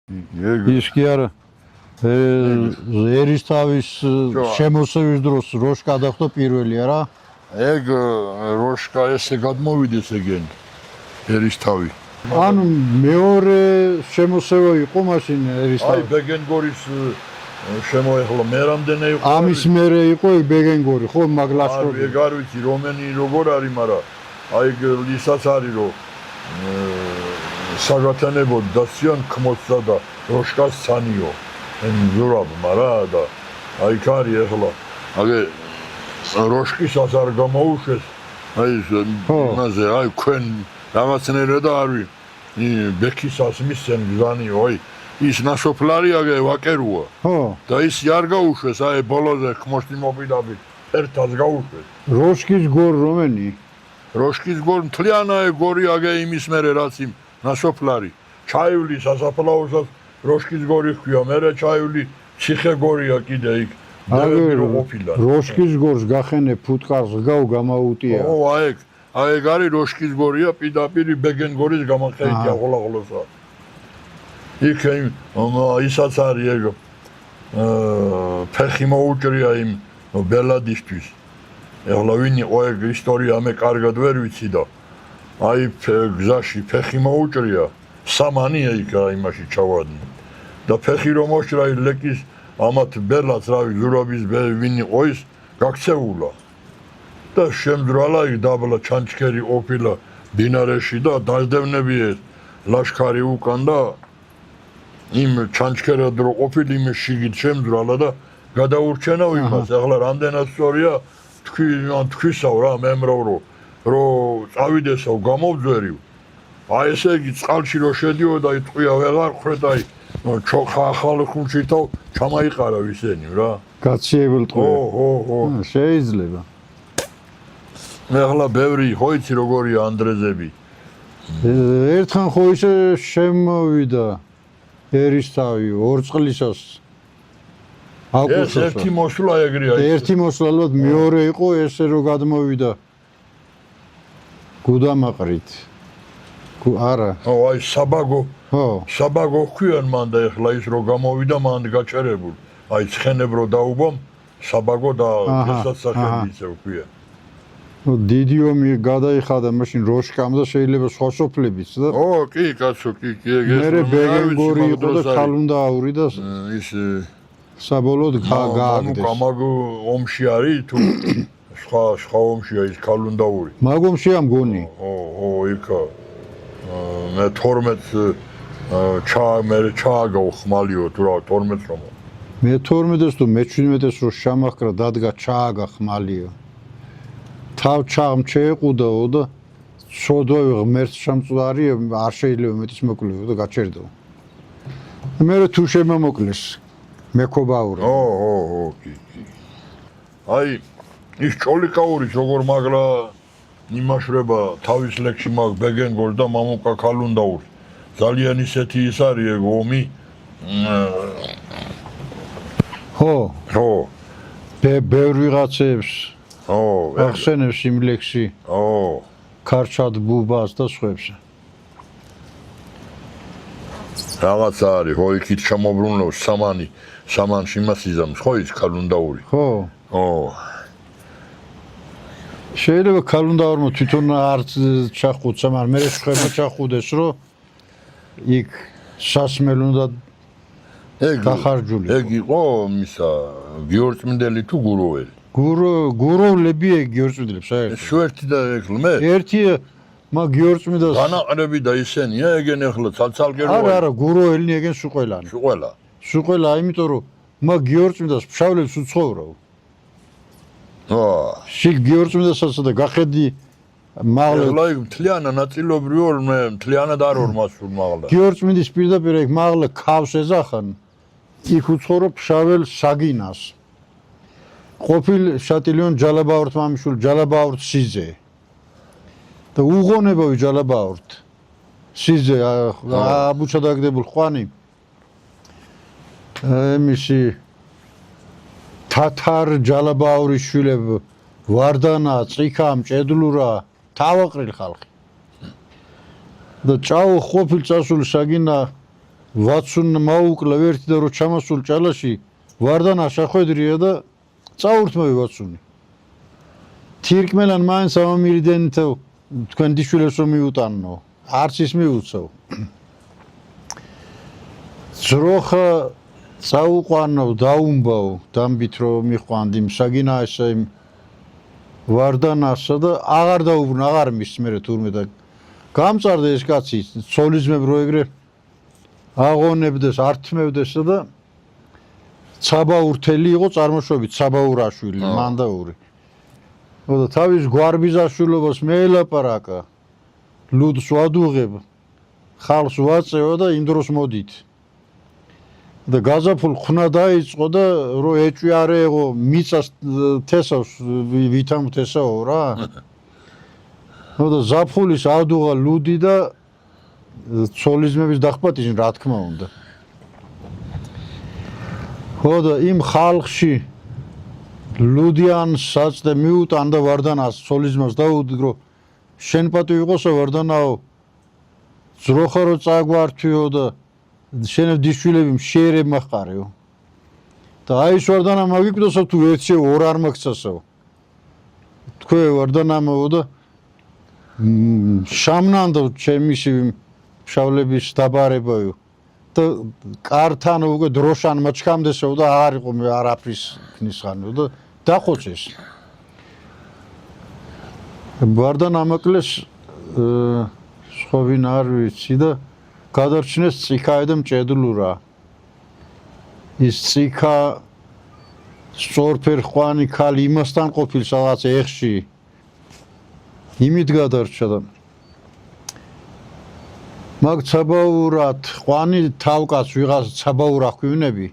ის კი არა ერისთავის შემოსევის დროს როშკა დახვდა პირველი არა? ეგ როშკა ესე გადმოვიდეს ეგენ ერისთავი. ანუ მეორე შემოსევა იყო მაშინ ერისთავი. აი ბეგენგორის შემოეხლა მე რამდენი იყო? ამის მერე იყო ბეგენგორი ხო მაგ ლაშქრობი. ეგ არ ვიცი რომენი როგორ არის, მაგრამ აი ისაც არის რომ საგათანებოდ დასიან ქმოსა და როშკას ცანიო. εν ზურაბ მარა და აი კარი ახლა აგე როშკისას არ გამოუშვეს აი იმაზე აი ქვენ რაღაცნაირად არის ბექისას მისცენ გზანიო აი ის ნასოფლარი აგე ვაკერუა ხო და ის არ გაუშვეს აი ბოლოზე ქმოსტი მოპიდაბი ერთად გაუშვეს როშკის გორ რომენი როშკის გორ მთლიანაა გორი აგე იმის მერე რაც იმ ნასოფლარი ჩაივლის სასაფლაოსაც როშკის გორი ხია მერე ჩაივლის ციხე გორია კიდე იქ როშკის გორს გახენე ფუტკარს გავ გამაუტია ო აი ეგ არის როშკის გორია პირდაპირ ბეგენგორის გამაყენია ხოლა-ხოლოსა იქ ისაც არის ეგ ფეხი მოუჭრია იმ ბელადისთვის ეხლა ვინი ეგ ისტორია მე კარგად ვერ ვიცი და აი გზაში ფეხი მოუჭრია სამანია იქ იმაში ჩავადნენ და ფეხი რომ მოშრა ლეკის ამათ ბელაც რავი ზურაბის ვინი ყოის გაქცეულა და შემძრალა იქ დაბლა ჩანჩქერი ოფილა დინარეში და დაძდევნებიეს ლაშქარი უკან და იმ ჩანჩქერად რო ყოფილი იმ შიგით შემძრალა და გადაურჩენა იმას ახლა რამდენად სწორია თქვისავ რა მემრავ რომ წავიდესავ გამოვძვერიო აი ესე იგი წყალში რო შედიოდა იტყვია ვეღარ ხრეთ აი ჩოხა ხალხუნში თავ ჩამაიყარა ვისენი რა გაციებულ ტყვია ო შეიძლება მე ახლა ბევრი ხო იცი როგორია ანდრეზები ერთხან ხო ისე შემოვიდა ერისთავი 2 წლისას ეს ერთი მოსვლა ეგრეა ერთი მოსვლა ალბათ მეორე იყო ესე რომ გადმოვიდა გუდამაყრით არა ო აი საბაგო ხო საბაგო ხიან მან და ეხლა ის რო გამოვიდა მან გაჭერებულ აი ცხენებრო დაუბომ საბაგო და ესაც სახელი ისე ხია დიდი ომი გადაიხადა მაშინ როშკამ და შეიძლება სხვა სოფლებიც და ო კი კაცო კი ეგ მე ბეგენგორი იყო და ქალუნდაური და ის საბოლოოდ გააგდეს გამაგ ომში არის თუ სხვა ომშია ის ქალუნდაური მაგ ომში ამ გონი ო იქა მე 12 მე ჩააგავ ხმალიო თუ რა 12 რომ მე 12-ს თუ მე 17-ს რო შემახკრა დადგა ჩააგა ხმალიო თავ ჩაღმ შეეყუდაო და სოდო ღმერთს შემწვარი არ შეიძლება მეტის მოკლეო და გაჩერდო მე თუ შემომოკლეს მეკობაური ო კი აი ის ჭოლიკაურის როგორ მაგრა იმაშრება თავის ლექსში მაგ ბეგენგორს და მამუკა ქალუნდაურს ძალიან ისეთი ის არის ეგ ომი ხო ბევრი ვიღაცებს ო ახსენებს იმ ლექსში ო ქარჩად ბუბას და სხვებს რაღაც არის ხო იქით ჩამობრუნავს სამანში იმას იზამს ხო ის ქალუნდაური ხო შეიძლება ქალუნდაურმა თვითონ არც ჩახუცა მაგრამ მე შეხება ჩახუდეს რომ იქ სასმელ უნდა დახარჯული ეგ იყო მისა გიორწმინდელი თუ გუროველი გუროვლები ეგ გიორწმინდელებს საერთოდ შუერთი და ეკლმე ერთი მაგ გიორწმინდას განაყრები და ისენია ეგენ ახლა ცალცალკე არა გუროველნი ეგენ სუყველანი სუყველა იმიტომ რომ მაგ გიორწმინდას ფშავლებს უცხოვრაო შიგ გიორწმინდასაც და გახედი მაღლა ეგ მთლიანა ნაწილობრივ მე მთლიანად არ ორ მასურ მაღლა გიორწმინდის პირდაპირ ეგ მაღლა ქავს ეძახან იქ უცხოვრო ფშაվել საგინას ყოფილ შატილიონ ჯალაბაურთ მამიშვილ ჯალაბაურთ სიძე და უღონებავი ჯალაბაურთ სიძე აბუჩა დაგდებულ ხვანი ემისი თათარ ჯალაბაურის შვილებ ვარდანა წიქამ ჭედლურა თავაყრილ ხალხი და ჭაო ყოფილ წასული საგინა ვაცუნ მაუკლავ ერთი და რო ჩამასულ ჭალაში ვარდანა შეხვედრია და წაურთმევი ვაცუნი. თირკმელან მაინც ამირიდენ თქვენ დიშვილებს რომ მიუტანო. არც ის მიუცავ. ძროხა წაუყვანო, დაუმბავ, დამბით რომ მიყვანდი საგინა ესე ვარდანასა და აღარ დაუბრუნ, აღარ მის მერე თურმე და გამწარდა ეს კაცი, ცოლიზმებ რო ეგრე აღონებდეს, ართმევდესა და ცაბაურთელი იყო წარმოშობით, ცაბაურაშვილი, მანდაური. და თავის გვარბიზაშვილობას მეელაპარაკა. ლუდს ვადუღებ, ხალხს ვაწევა და იმ დროს მოდით. და გაზაფხულ ხნა დაიწყო და რო ეჭვიარეღო მიწას თესავს ვითამ თესაო რა. და ზაფხულის ადუღა ლუდი და ცოლიზმების დახპატის რა თქმა უნდა. და იმ ხალხში ლუდიან საწდე მიუტან და ვარდანას ცოლიზმას დაუდგრო შენ პატი ვიყოსო ვარდანაო ძროხა რო წაგვართვიო და შენ დიშვილები შეერებ მახყარეო და აი ეს ვარდანა მაგიკვდოსო თუ ერთში ორ არ მაგცასო თქვე ვარდანამო და შამნანდო ჩემისი შავლების დაბარებაო და კართან უკვე დროშან მაჩქამდესო და აღარ იყო მე არაფრის ქნისხანო და დახოცეს ვარდანა მაკლეს სხვავინ არ ვიცი და გადარჩნეს ციხა და მჭედლურა ის ციხა სწორფერ ხვანი ქალი იმასთან ყოფილ სადაც ეხში იმით გადარჩა და მაგ ცაბაურად ხვანი თავკაც ვიღაც ცაბაურა ხვინები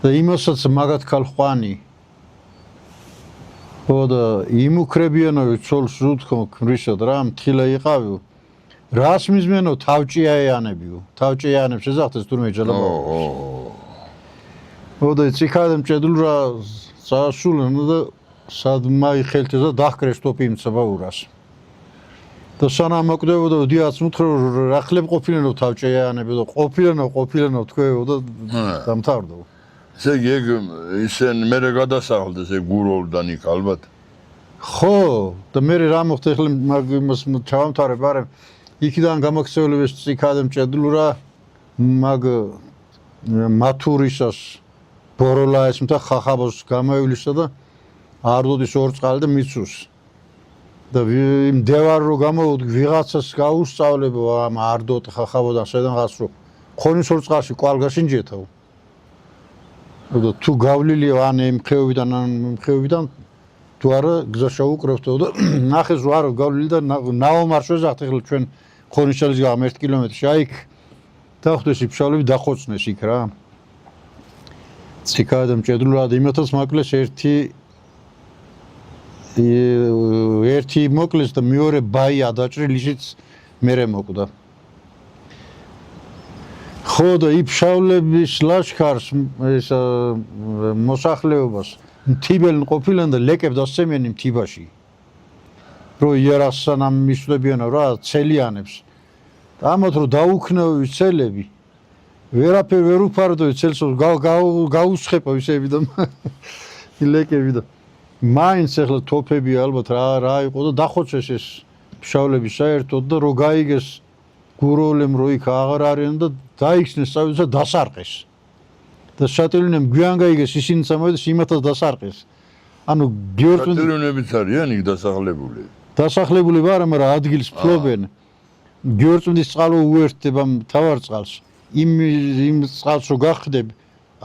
და იმასაც მაგათ ქალ ხვანი და იმუქრებიანო ცოლს უთქო ქმრისად რა მთილა იყავიო რას მიზმენო თავჭიანებიო თავჭიანებს შეზახდეს თურმე ჯალაბა და ციხა და მჭედლურა წასულენ და სადმაი ხელთეს და დაჰკრეს ტოპი იმ ცაბაურას და სანამ მოკვდებოდა დიაც მუთხრა რა ხლებ ყოფილენო თავჭიანები და ყოფილენო თქვეო და დამთავრდა ესე იგი ეგ ისენ მერე გადასახლდეს ეგ გუროლდან იქ ალბათ ხო და მე რა მოხდა ახლა მაგ ჩავამთავრებ არა იქიდან გამაქცეულებს ციხა და მჭედლურა მაგ მათურისას ბოროლაეს მთა ხახაბოს გამოივლისა და არდოდის ორ წყალი და მიცუს და იმ დევარ რო გამოვიდგ ვიღაცას გაუსწავლებო ამ არდოთ ხახაბოდან შედანღაც რო ხონის ორ წყალში კვალგაშინჯეთო და თუ გავლილია ან იმ ხეობიდან ან ხეობიდან თუ არა გზა შეუკრებთო და ნახეს რო არ გავლილი და ნაომარ შეზახთ ახლა ჩვენ ხონიშალის გამ 1 კილომეტრში აი იქ დახვდეს ფშავლები დახოცნეს იქ რა ციხა და მჭედლურად იმათაც მაკლეს ერთი მოკლეს და მეორე ბაი ადაჭრილ ისიც მერე მოკვდა ხო და იფშავლების ლაშქარს ეს მოსახლეობას მთიბელნ ყოფილან და ლეკებს დასცემენ მთიბაში რო იერასანამ მისვლებიანო რა ცელიანებს და ამათ რო დაუქნევი ცელები ვერაფერ ვერ უფარდო ცელს გაუსხეპო ისები და ლეკები და მაინც ახლა თოფები ალბათ რა იყო და დახოცეს ეს ფშავლები საერთოდ და რო გაიგეს გუროლემ რო იქ აღარ არიან და დაიხსნეს წავიდეს და დასარყეს და შატილუნემ გვიან გაიგეს ისინი წამოვიდეს იმათაც დასარყეს ანუ შატილუნებიც არიან იქ დასახლებული არა მაგრამ ადგილს ფლობენ გიორწმინდის წყალო უერთდება მთავარ წყალს იმ წყალს რო გახდებ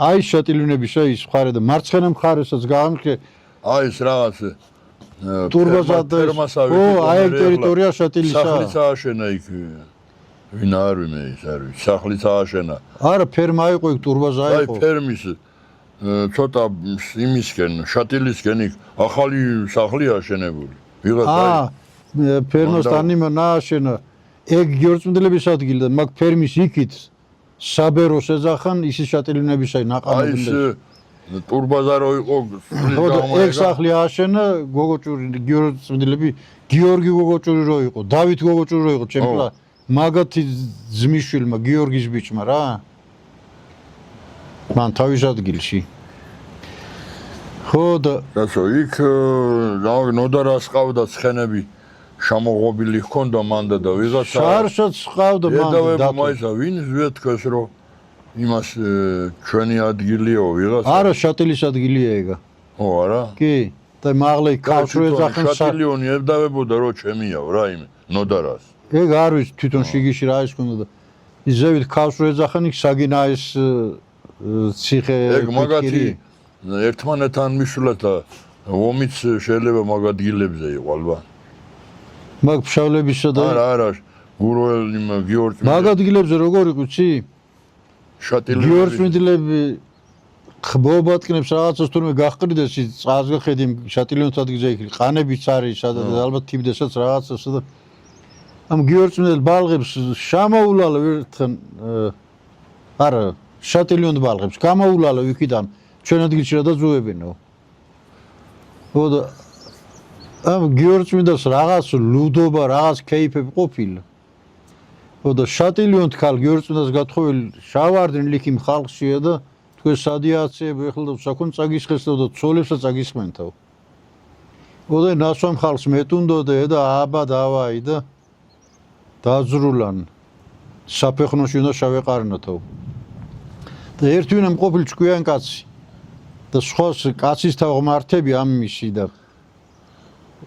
აი შატილუნების ის მხარე და მარცხენა მხარესაც გაამხე აი ეს რაღაც ტურბაზადო აი ტერიტორია შატილისა სახლიც ააშენა იქ ვინ არ ვინე ის არ ვიცი სახლიც ააშენა არა ფერმა იყო იქ ტურბაზა იყო აი ფერმის ცოტა იმისკენ შატილისკენ იქ ახალი სახლი აშენებული ვიღაც აი ფერმასთან იმააშენა ეგ გიორწმინდელების ადგილი და მაგ ფერმის იქით საბეროს ეძახან ისის შატილუნების აი ნაყამები ტურბაზარო იყო ეგ სახლი ააშენა გოგოჭური გიორგი გოგოჭური რო იყო დავით გოგოჭური რო იყო ჩემპლა მაგათი ძმისშვილმა გიორგის ბიჭმა რა მან თავის ადგილში ხო და რაცო იქ ნოდარას ყავდა ცხენები შემოღობილი ჰქონდა მანდა და ვიღაცა შარშაც ყავდა მან და მაისა ვინ ზვეთქეს რომ იმას ჩვენი ადგილიო ვიღაცა არა შატილის ადგილია ეგა ო არა კი და მაღლა ქავს რო ეძახენ შატილიონი ებდავებოდა რომ ჩემიაო რა იმე ნოდარას ეგ არ ვიცი თვითონ შიგიში რა ის ქონდა და იზევით ქავს რო ეძახენ იქ საგინაის ციხე ეგ მაგათი ერთმანეთთან მისულათ და ომიც შეიძლება მაგ ადგილებზე იყო ალბათ მაგ ფშავლებისა და არა გუროელ იმ გიორგ მაგ ადგილებზე როგორ იყო იცი შატილები გიორგ მიდლები ხბობატკნებს რაღაცას თურმე გაყრიდეს წყალს გახედი შატილიონის ადგილზე იქ ყანებიც არის სადაც ალბათ თიბდესაც რაღაცას და ამ გიორგ მიდელ ბალღებს შემოულალა ერთხან არა შატილიონის ბალღებს გამოულალა იქიდან ჩვენ ადგილში რა დაძუებინო ხო და ამ გიორგ მიდელს რაღაც ლუდობა რაღაც კეიფები ყოფილა ხო და შატილიონთ ხალ გიორგ მიდელს გათხოვილი შავარდნ ლიქიმ ხალხშია და თქვენ სადიაციები ეხლა საკონ წაგისხესდა და ცოლებსაც წაგისხმენთო ხო და ნასვამ ხალხს მეტუნდოდა და აბა დავაი და დაძრულან საფეხნოში უნდა შავეყარნოთო და ერთი ვინმე ყოფილი ჭკვიან კაცი და სხვა კაცის თავმართები ამ მისი და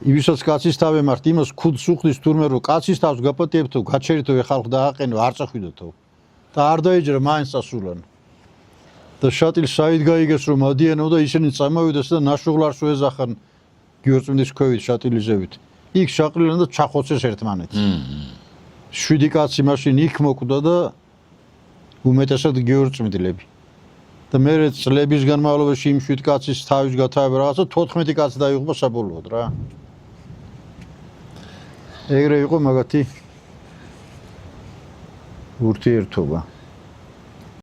იმისაც კაცის თავ ემართ იმას ქუდს უხდის თურმე რომ კაცის თავს გაპატიებთო გაჩერითო ხალხ დააყენო არ წახვიდოთო და არ დაეჯერა მაინც წასულან და შატილს საით გაიგეს რომ მადიანო და ისინი წამოვიდეს და ნაშუღლარს უეძახან გიორგ მიდელის ქვევით შატილიზევით იქ შაყრილან და ჩახოცეს ერთმანეთს 7 კაცი მაშინ იქ მოკვდა და უმეტესად გიორგ მიდლები და მე წლების განმავლობაში იმ 7 კაცის თავის გათავება რაღაცა 14 კაცი დაიღუპა საბოლოოდ რა ეგრე იყო მაგათი ურთიერთობა